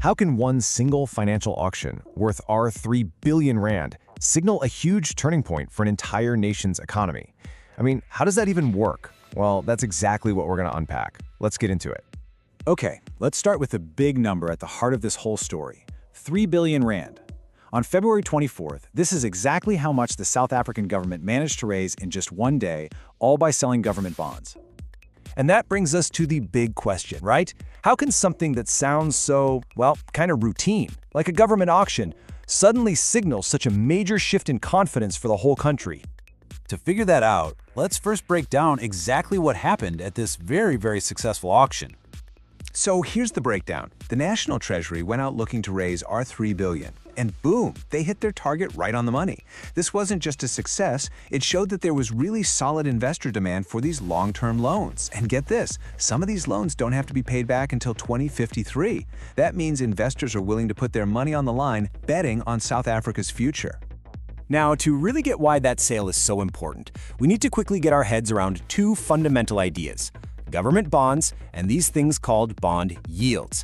How can one single financial auction worth R3 billion rand signal a huge turning point for an entire nation's economy? I mean, how does that even work? Well, that's exactly what we're going to unpack. Let's get into it. Okay, let's start with the big number at the heart of this whole story, 3 billion rand. On February 24th, this is exactly how much the South African government managed to raise in just one day, all by selling government bonds. And that brings us to the big question, right? How can something that sounds so, well, kind of routine, like a government auction, suddenly signal such a major shift in confidence for the whole country? To figure that out, let's first break down exactly what happened at this very successful auction. So here's the breakdown. The National Treasury went out looking to raise R3 billion, and boom, they hit their target right on the money. This wasn't just a success, it showed that there was really solid investor demand for these long-term loans. And get this, some of these loans don't have to be paid back until 2053. That means investors are willing to put their money on the line, betting on South Africa's future. Now, to really get why that sale is so important, we need to quickly get our heads around two fundamental ideas: government bonds and these things called bond yields.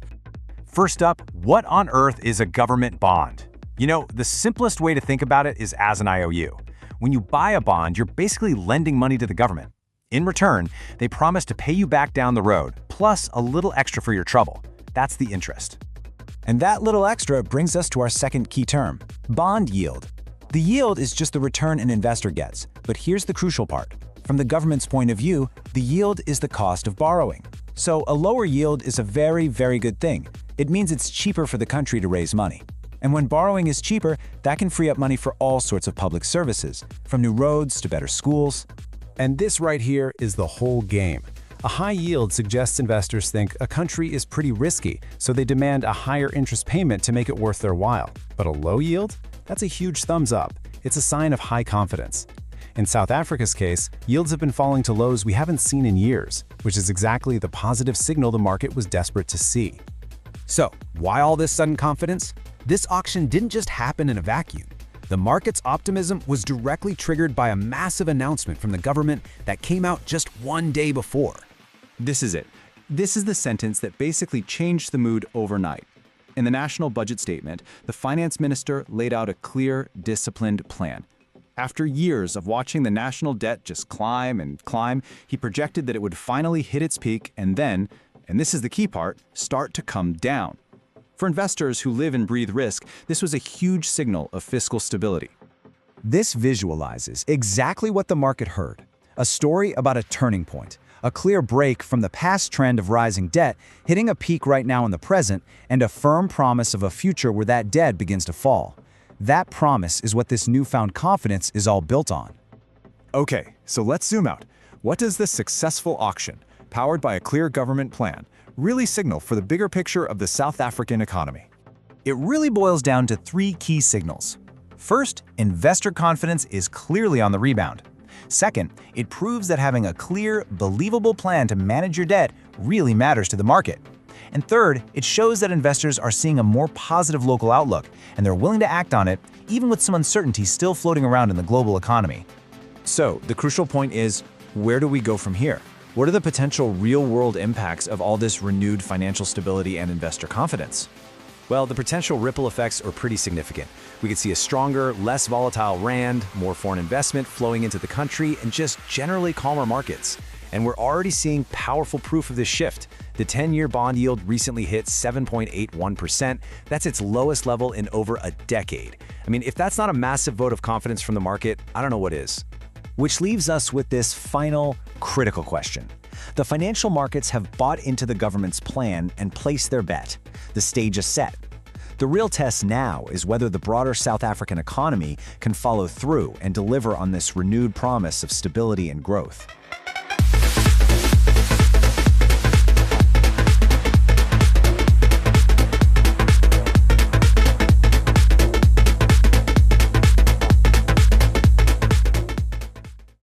First up, what on earth is a government bond? You know, the simplest way to think about it is as an IOU. When you buy a bond, you're basically lending money to the government. In return, they promise to pay you back down the road, plus a little extra for your trouble. That's the interest. And that little extra brings us to our second key term, bond yield. The yield is just the return an investor gets, but here's the crucial part. From the government's point of view, the yield is the cost of borrowing. So a lower yield is a very good thing. It means it's cheaper for the country to raise money. And when borrowing is cheaper, that can free up money for all sorts of public services, from new roads to better schools. And this right here is the whole game. A high yield suggests investors think a country is pretty risky, so they demand a higher interest payment to make it worth their while. But a low yield? That's a huge thumbs up. It's a sign of high confidence. In South Africa's case, yields have been falling to lows we haven't seen in years, which is exactly the positive signal the market was desperate to see. So, why all this sudden confidence? This auction didn't just happen in a vacuum. The market's optimism was directly triggered by a massive announcement from the government that came out just one day before. This is it. This is the sentence that basically changed the mood overnight. In the national budget statement, the finance minister laid out a clear, disciplined plan. After years of watching the national debt just climb and climb, he projected that it would finally hit its peak and then, and this is the key part, start to come down. For investors who live and breathe risk, this was a huge signal of fiscal stability. This visualizes exactly what the market heard: a story about a turning point, a clear break from the past trend of rising debt, hitting a peak right now in the present, and a firm promise of a future where that debt begins to fall. That promise is what this newfound confidence is all built on. Okay, so let's zoom out. What does this successful auction, powered by a clear government plan, really signal for the bigger picture of the South African economy? It really boils down to three key signals. First, investor confidence is clearly on the rebound. Second, it proves that having a clear, believable plan to manage your debt really matters to the market. And third, it shows that investors are seeing a more positive local outlook, and they're willing to act on it, even with some uncertainty still floating around in the global economy. So, the crucial point is, where do we go from here? What are the potential real-world impacts of all this renewed financial stability and investor confidence? Well, the potential ripple effects are pretty significant. We could see a stronger, less volatile rand, more foreign investment flowing into the country, and just generally calmer markets. And we're already seeing powerful proof of this shift. The 10-year bond yield recently hit 7.81%. That's its lowest level in over a decade. I mean, if that's not a massive vote of confidence from the market, I don't know what is. Which leaves us with this final, critical question. The financial markets have bought into the government's plan and placed their bet. The stage is set. The real test now is whether the broader South African economy can follow through and deliver on this renewed promise of stability and growth.